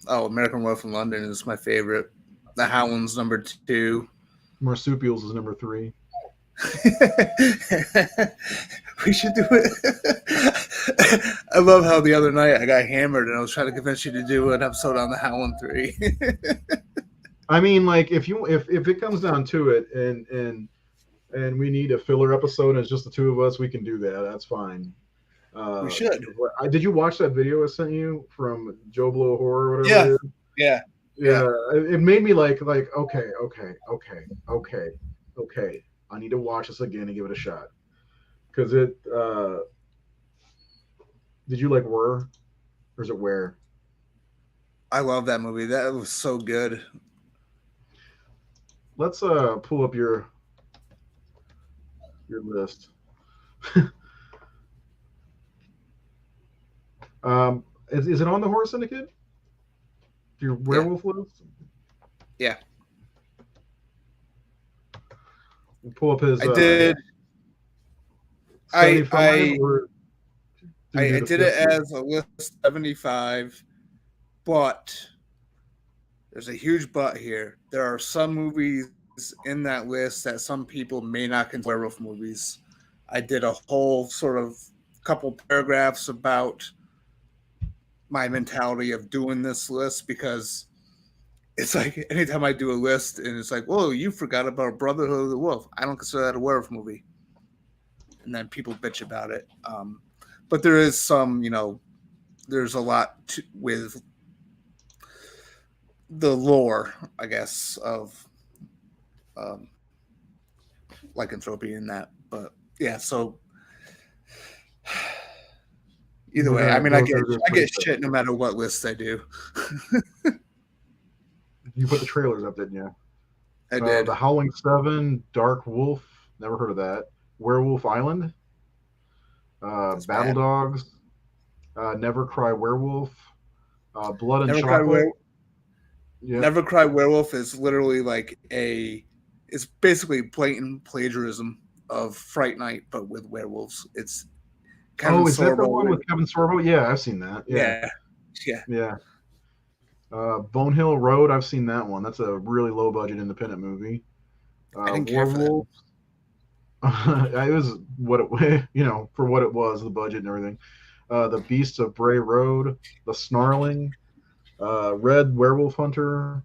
Oh, American Wolf in London is my favorite. The Howland's number 2. Marsupials is number 3. We should do it. I love how the other night I got hammered and I was trying to convince you to do an episode on the Howland 3. I mean, like if it comes down to it, and we need a filler episode, and it's just the two of us, we can do that. That's fine. We should. Did you watch that video I sent you from Joe Blow Horror, or whatever Yeah. it is? Yeah. Yeah, it made me like okay. I need to watch this again and give it a shot because it. Did you like Whir, or is it Where? I love that movie. That was so good. Let's pull up your list. Is it on the Horror Syndicate? Your werewolf list? Yeah. We'll pull up his I did. 75 or I did it as a list 75, but there's a huge but here. There are some movies in that list that some people may not consider werewolf movies. I did a whole sort of couple paragraphs about my mentality of doing this list, because it's like anytime I do a list and it's like, whoa, you forgot about Brotherhood of the Wolf. I don't consider that a werewolf movie. And then people bitch about it. But there is some, there's a lot with the lore, I guess, of um, lycanthropy in that. But yeah, so either We're way, I gonna mean, go through this I pretty get quick. shit no matter what list I do. You put the trailers up, didn't you? I did. The Howling Seven, Dark Wolf. Never heard of that. Werewolf Island. That's Battle bad. Dogs. Never Cry Werewolf. Blood and Never Cry Chocolate. Werewolf. Yep. Never Cry Werewolf is literally like it's basically blatant plagiarism of Fright Night, but with werewolves. It's Kevin Oh, is that the one Sorbo. with Kevin Sorbo? Yeah, I've seen that. Yeah, Yeah, yeah. yeah. Bone Hill Road. I've seen that one. That's a really low budget independent movie. I didn't care for that. Werewolf. It was what it for what it was, the budget and everything. The Beasts of Bray Road, The Snarling, Red Werewolf Hunter,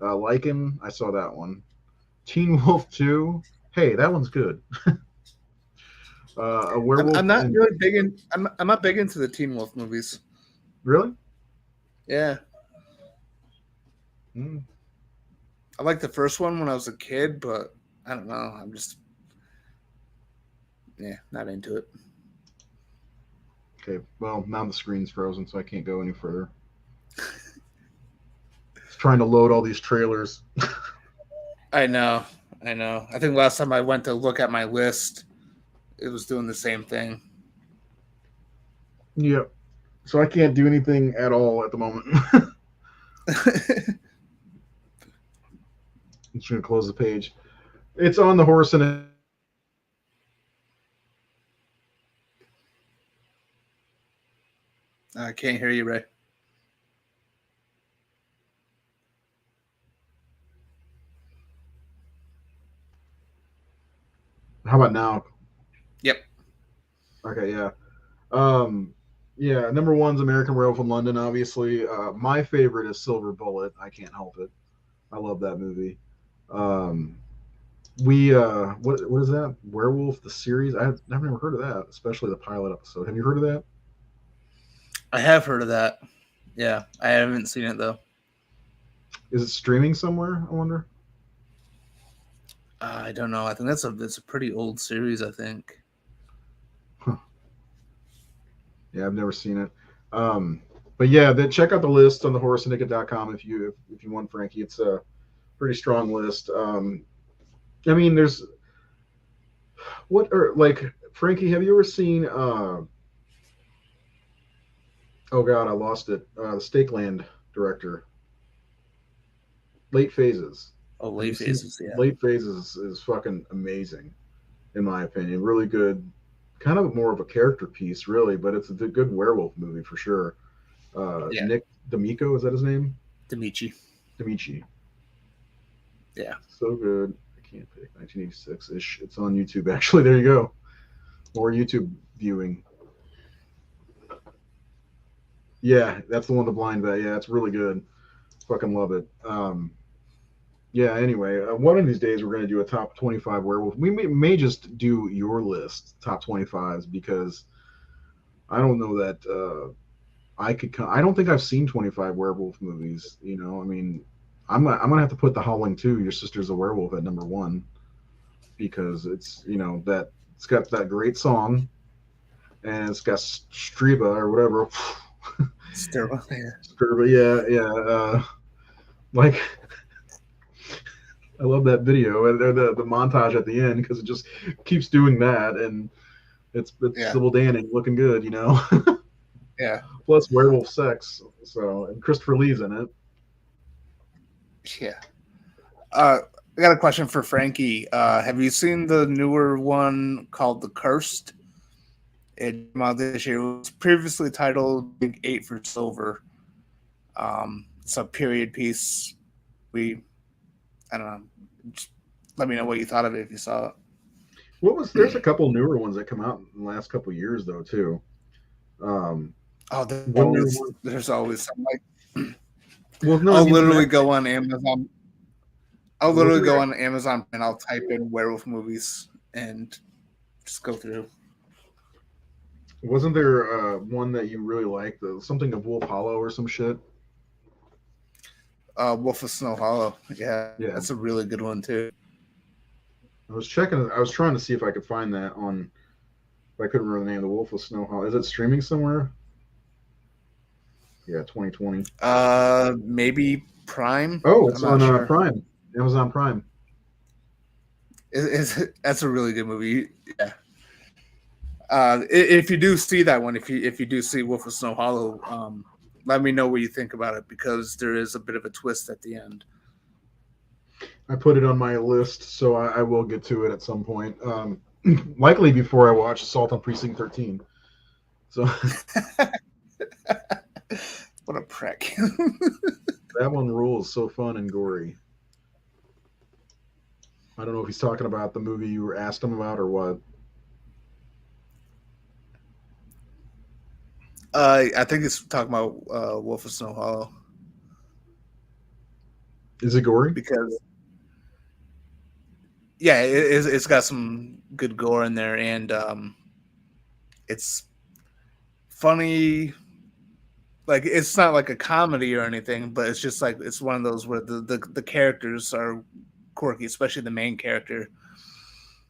Lycan. I saw that one. Teen Wolf 2. Hey, that one's good. A I'm werewolf not in really big in. I'm not big into the Teen Wolf movies. really? Yeah, Mm, I liked the first one when I was a kid, but I don't know. I'm just not into it. okay. Well, now the screen's frozen, so I can't go any further. It's trying to load all these trailers. I know. I know. I think last time I went to look at my list, it was doing the same thing. Yep. So I can't do anything at all at the moment. I'm just gonna close the page. It's on the horse and I can't hear you, Ray. how about now? Yep. Okay, yeah. Um, yeah, number one's American Werewolf in London, obviously. My favorite is Silver Bullet. I can't help it. I love that movie. Um, we what is that? Werewolf the series? I've never heard of that, especially the pilot episode. Have you heard of that? I have heard of that. Yeah, I haven't seen it though. Is it streaming somewhere? I wonder. I don't know. I think that's a pretty old series. I think. Huh. Yeah, I've never seen it. But yeah, check out the list on the horrorsyndicate.com if you want, Frankie. It's a pretty strong list. I mean, there's what are like Frankie. Have you ever seen? Oh God, I lost it. The Stakeland director, Late Phases. Oh, Have you late seen phases. Yeah. Late Phases? Is fucking amazing, in my opinion. Really good. Kind of more of a character piece, really, but it's a good werewolf movie for sure. Yeah. Nick D'Amico, is that his name? Demichi. Demichi. Yeah. So good. I can't pick 1986 ish. It's on YouTube, actually. There you go. More YouTube viewing. Yeah, that's the one, the blind bet. Yeah, it's really good. Fucking love it. Yeah, anyway, one of these days we're going to do a top 25 werewolf. We may just do your list, top 25s, because I don't know that I could. I don't think I've seen 25 werewolf movies. I mean, I'm gonna have to put The Howling 2, Your Sister's a Werewolf, at number one, because it's that it's got that great song, and it's got Striba or whatever. Sterling. Yeah. Striba, yeah, yeah. Like I love that video and the montage at the end because it just keeps doing that, and it's Yeah. Sybil Danning looking good, Yeah. Plus werewolf sex, so and Christopher Lee's in it. Yeah. I got a question for Frankie. Have you seen the newer one called The Cursed? It came out this year. It was previously titled Big Eight for Silver. It's a period piece. I don't know. Just let me know what you thought of it if you saw it. There's a couple newer ones that come out in the last couple years though too. Um, Oh, Wonder Woman. there's always some like Well, no, I I'll mean the literally next. go on Amazon. I'll Wasn't literally go there on Amazon and I'll type in werewolf movies and just go through. wasn't there one that you really liked? Something of Wolf Hollow or some shit. Wolf of Snow Hollow. Yeah, Yeah, that's a really good one too. I was checking. I was trying to see if I could find that on. But I couldn't remember the name. The Wolf of Snow Hollow. Is it streaming somewhere? Yeah, 2020. Maybe Prime. Oh, I'm it's not on sure. Prime, Amazon Prime. That's a really good movie. Yeah. If you do see that one, if you do see Wolf of Snow Hollow, let me know what you think about it because there is a bit of a twist at the end. I put it on my list, so I will get to it at some point. Likely before I watch Assault on Precinct 13. So What a prick. that one rules. So fun and gory. I don't know if he's talking about the movie you were asked him about or what. I think it's talking about Wolf of Snow Hollow Is it gory? because yeah, it's got some good gore in there and it's funny. Like it's not like a comedy or anything, but it's just like it's one of those where the characters are quirky, especially the main character.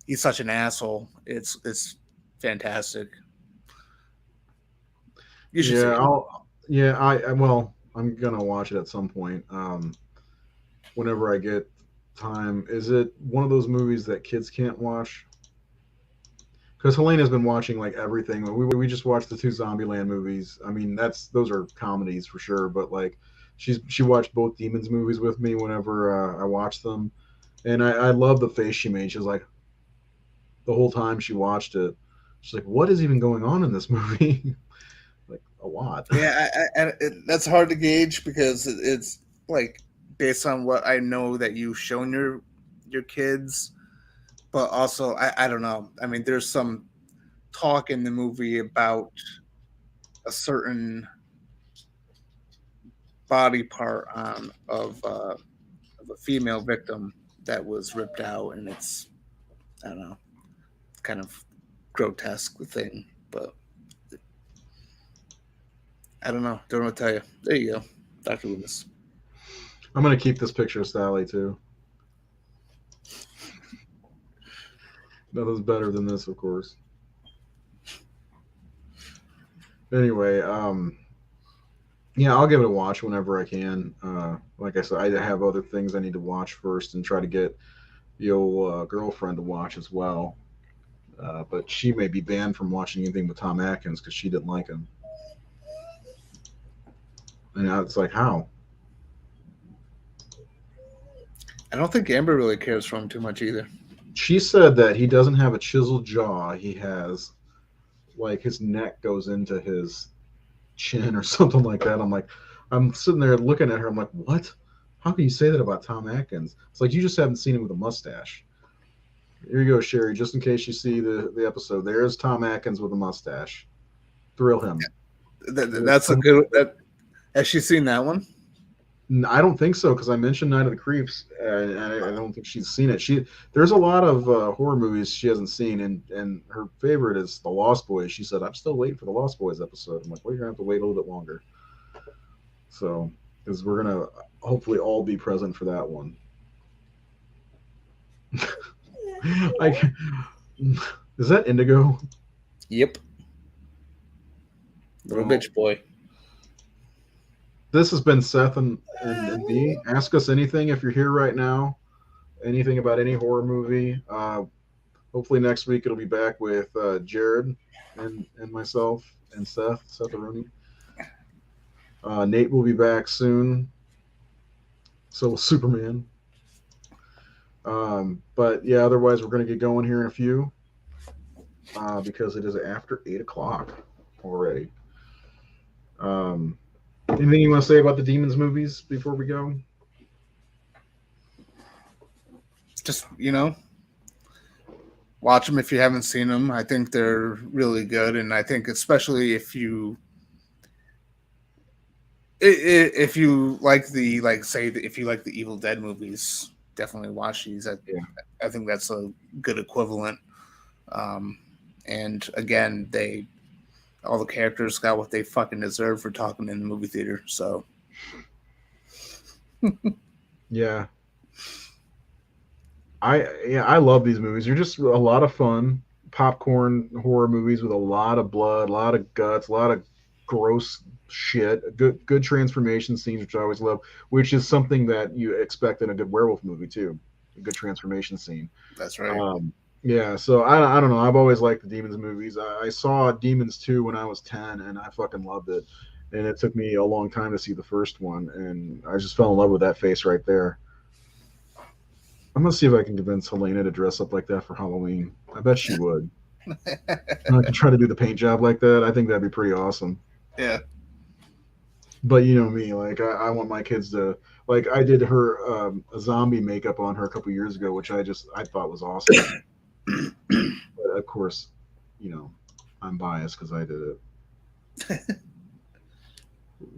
He's such an asshole. It's fantastic. You should see Yeah, it. I'll. Yeah, well, I'm gonna watch it at some point. Whenever I get time. Is it one of those movies that kids can't watch? Because Helena's been watching like everything. We just watched the two Zombieland movies. I mean, those are comedies for sure. But like, she watched both Demons movies with me whenever I watched them, and I love the face she made. She was like the whole time she watched it. She's like, "What is even going on in this movie?" Like a lot. Yeah, that's hard to gauge because it's like based on what I know that you've shown your kids, but also I don't know. I mean, there's some talk in the movie about a certain body part of a female victim that was ripped out, and it's I don't know, kind of grotesque thing, but I don't know. Don't know what to tell you. There you go, Dr. Loomis. I'm gonna keep this picture of Sally too. Nothing's better than this, of course. Anyway, yeah, I'll give it a watch whenever I can. Like I said, I have other things I need to watch first and try to get the old girlfriend to watch as well. But she may be banned from watching anything with Tom Atkins because she didn't like him. And it's like, how? I don't think Amber really cares for him too much either. She said that he doesn't have a chiseled jaw. He has, like, his neck goes into his chin or something like that. I'm sitting there looking at her. I'm like, what? How can you say that about Tom Atkins? It's like you just haven't seen him with a mustache. Here you go, Sherry. Just in case you see the episode, there's Tom Atkins with a mustache. Thrill him. That's a good. Has she seen that one? I don't think so because I mentioned Night of the Creeps, and I don't think she's seen it. There's a lot of horror movies she hasn't seen, and her favorite is The Lost Boys. She said, "I'm still waiting for the Lost Boys episode." I'm like, "Well, you're gonna have to wait a little bit longer." So, because we're gonna hopefully all be present for that one. Like, is that Indigo? Yep. Little Well, bitch boy. this has been Seth and B. Ask us anything if you're here right now. Anything about any horror movie. Hopefully next week it'll be back with Jared and myself and Seth Aroni. Nate will be back soon. So will Superman. But yeah, otherwise we're gonna get going here in a few because it is after 8 o'clock already. Anything you want to say about the Demons movies before we go? Just watch them if you haven't seen them. I think they're really good, and I think especially if you If you like if you like the Evil Dead movies, definitely watch these. I think that's a good equivalent. And again, all the characters got what they fucking deserve for talking in the movie theater. So Yeah. I love these movies. They're just a lot of fun, popcorn horror movies with a lot of blood, a lot of guts, a lot of gross shit. Good transformation scenes, which I always love, which is something that you expect in a good werewolf movie too. A good transformation scene. that's right. Yeah, so I don't know. I've always liked the Demons movies. I saw Demons 2 when I was 10, and I fucking loved it. And it took me a long time to see the first one, and I just fell in love with that face right there. I'm gonna see if I can convince Helena to dress up like that for Halloween. I bet she would. I can try to do the paint job like that. I think that'd be pretty awesome. Yeah. But you know me, like I want my kids to like I did her a zombie makeup on her a couple years ago, which I thought was awesome. But of course, I'm biased because I did it.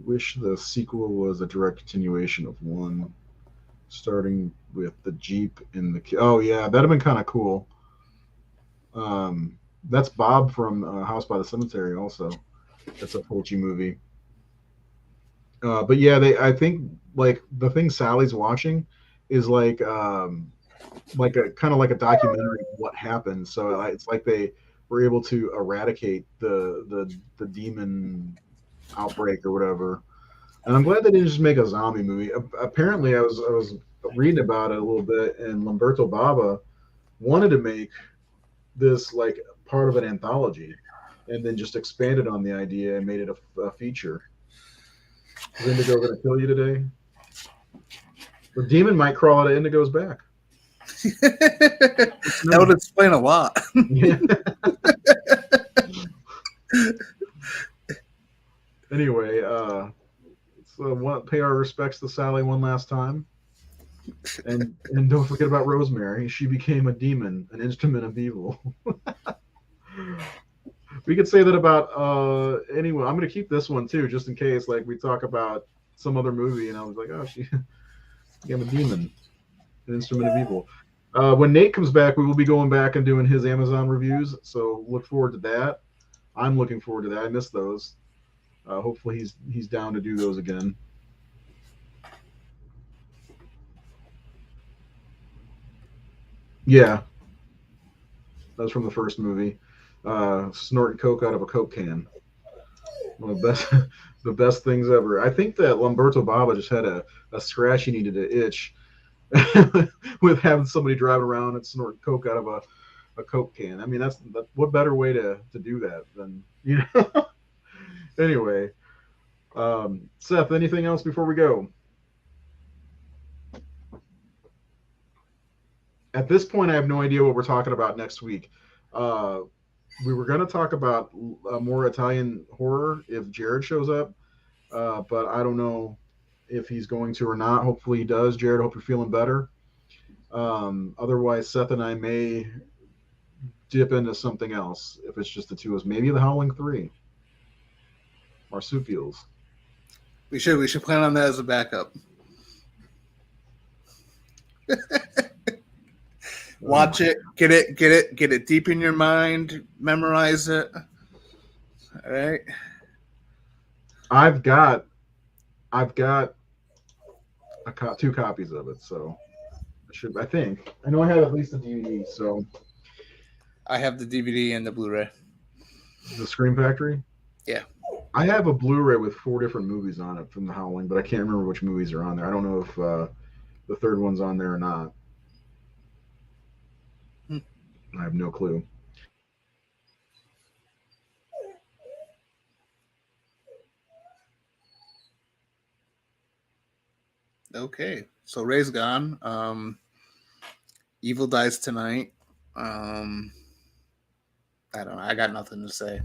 Wish the sequel was a direct continuation of one, starting with the Jeep and the. Oh yeah, that'd have been kind of cool. That's Bob from House by the Cemetery. Also, that's a Fulci movie. But yeah, I think like the thing Sally's watching is like a kind of like a documentary of what happened. So it's like they were able to eradicate the demon outbreak or whatever. And I'm glad they didn't just make a zombie movie. Apparently, I was reading about it a little bit, and Lamberto Bava wanted to make this like part of an anthology, and then just expanded on the idea and made it a feature. Is Indigo going to kill you today? The demon might crawl out of Indigo's back. That would explain a lot. Yeah. Anyway, so pay our respects to Sally one last time, and don't forget about Rosemary. She became a demon, an instrument of evil. We could say that about anyone. I'm going to keep this one too, just in case. Like we talk about some other movie, and I was like, oh, she became a demon, an instrument of evil. When Nate comes back, we will be going back and doing his Amazon reviews. So look forward to that. I'm looking forward to that. I missed those. Hopefully he's down to do those again. Yeah, that was from the first movie. Snorting coke out of a coke can. One of the best, the best things ever. I think that Lamberto Bava just had a scratch he needed to itch with having somebody driving around and snorting coke out of a coke can. I mean, that's what better way to do that than Anyway, Seth, anything else before we go? At this point, I have no idea what we're talking about next week. We were going to talk about more Italian horror if Jared shows up, but I don't know if he's going to or not. Hopefully he does. Jared, hope you're feeling better. Otherwise, Seth and I may dip into something else if it's just the two of us. Maybe the Howling 3. Marsupials. We should plan on that as a backup. Watch it, get it deep in your mind, memorize it. All right. I've got two copies of it, so I think I know I have at least a DVD. So I have the DVD and the Blu-ray. The Scream Factory. Yeah. I have a Blu-ray with 4 different movies on it from The Howling, but I can't remember which movies are on there. I don't know if the third one's on there or not. I have no clue. Okay, so Ray's gone. Evil dies tonight. I don't know. I got nothing to say.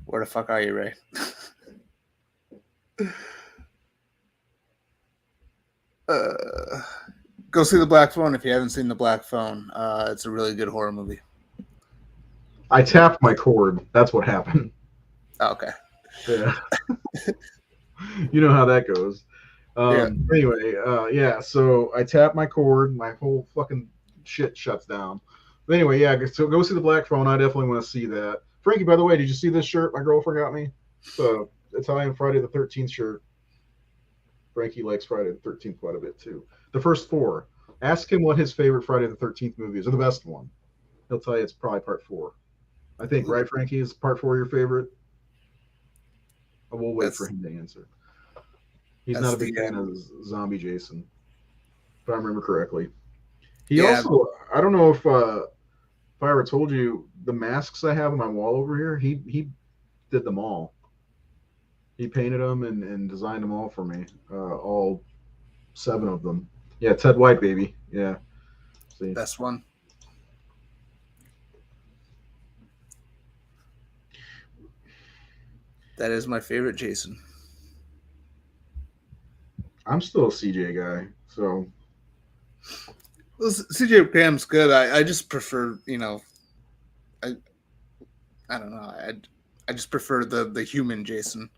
Where the fuck are you, Ray? Go see The Black Phone if you haven't seen The Black Phone. It's a really good horror movie. I tapped my cord. That's what happened. Oh, okay. Yeah. You know how that goes. Yeah. Anyway, yeah. So I tap my cord, my whole fucking shit shuts down. But anyway, yeah. So go see the Black Phone. I definitely want to see that. Frankie, by the way, did you see this shirt my girlfriend got me? It's a Italian Friday the 13th shirt. Frankie likes Friday the 13th quite a bit too. The first four. Ask him what his favorite Friday the 13th movie is, or the best one. He'll tell you it's probably part four. I think, right, Frankie? Is part four your favorite? We'll wait for That's him to answer. He's not that's a big the fan of Zombie Jason, if I remember correctly. He yeah. also, I don't know if I ever told you the masks I have on my wall over here. He did them all. He painted them and designed them all for me. All seven of them. Yeah, Ted White, baby. Yeah. See. Best one. That is my favorite Jason. I'm still a CJ guy, so Well, CJ Graham's good. I just prefer, I I don't know. I just prefer the human Jason.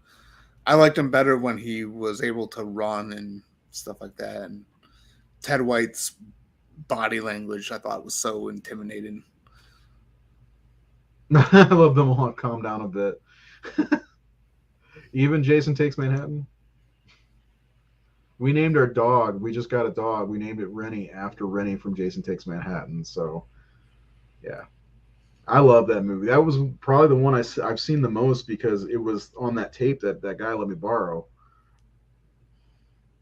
I liked him better when he was able to run and stuff like that. And Ted White's body language I thought was so intimidating. I love them all. Calm down a bit. Even Jason Takes Manhattan. We named our dog. We just got a dog. We named it Rennie after Rennie from Jason Takes Manhattan. So yeah, I love that movie. That was probably the one I've seen the most because it was on that tape that guy let me borrow.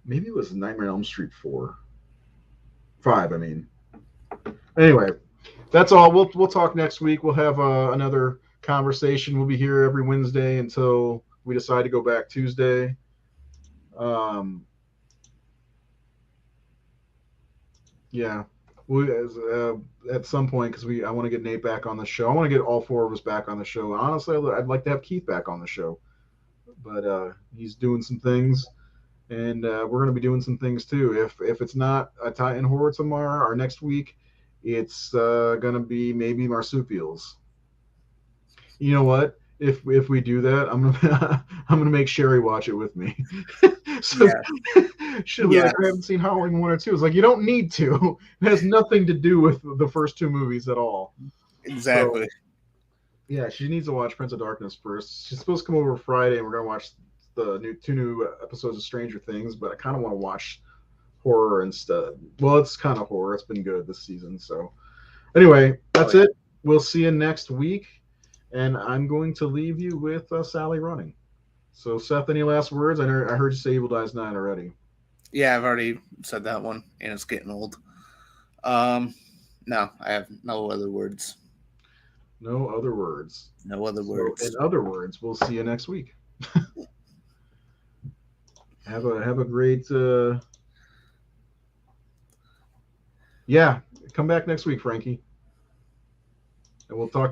Maybe it was Nightmare on Elm Street 4. 5, I mean. Anyway, that's all. We'll talk next week. We'll have another conversation. We'll be here every Wednesday until we decide to go back Tuesday. Um, yeah, we at some point because I want to get Nate back on the show. I want to get all four of us back on the show. Honestly, I'd like to have Keith back on the show, but he's doing some things, and we're going to be doing some things too. If it's not a Titan Horror tomorrow or next week, it's going to be maybe marsupials. You know what? If we do that, I'm gonna make Sherry watch it with me. So Yeah. she'll be Yeah. like, I haven't seen Halloween 1 or 2. It's like you don't need to. It has nothing to do with the first two movies at all. So Exactly. yeah, she needs to watch Prince of Darkness first. She's supposed to come over Friday, and we're gonna watch the two new episodes of Stranger Things. But I kind of want to watch horror instead. Well, it's kind of horror. It's been good this season. So anyway, that's yeah. it. We'll see you next week. And I'm going to leave you with Sally running. So, Seth, any last words? I heard you say Evil Dies 9 already. Yeah, I've already said that one, and it's getting old. Um, no, I have no other words. No other words. No other So, in words. other words, we'll see you next week. Have a great yeah. Come back next week, Frankie, and we'll talk to you.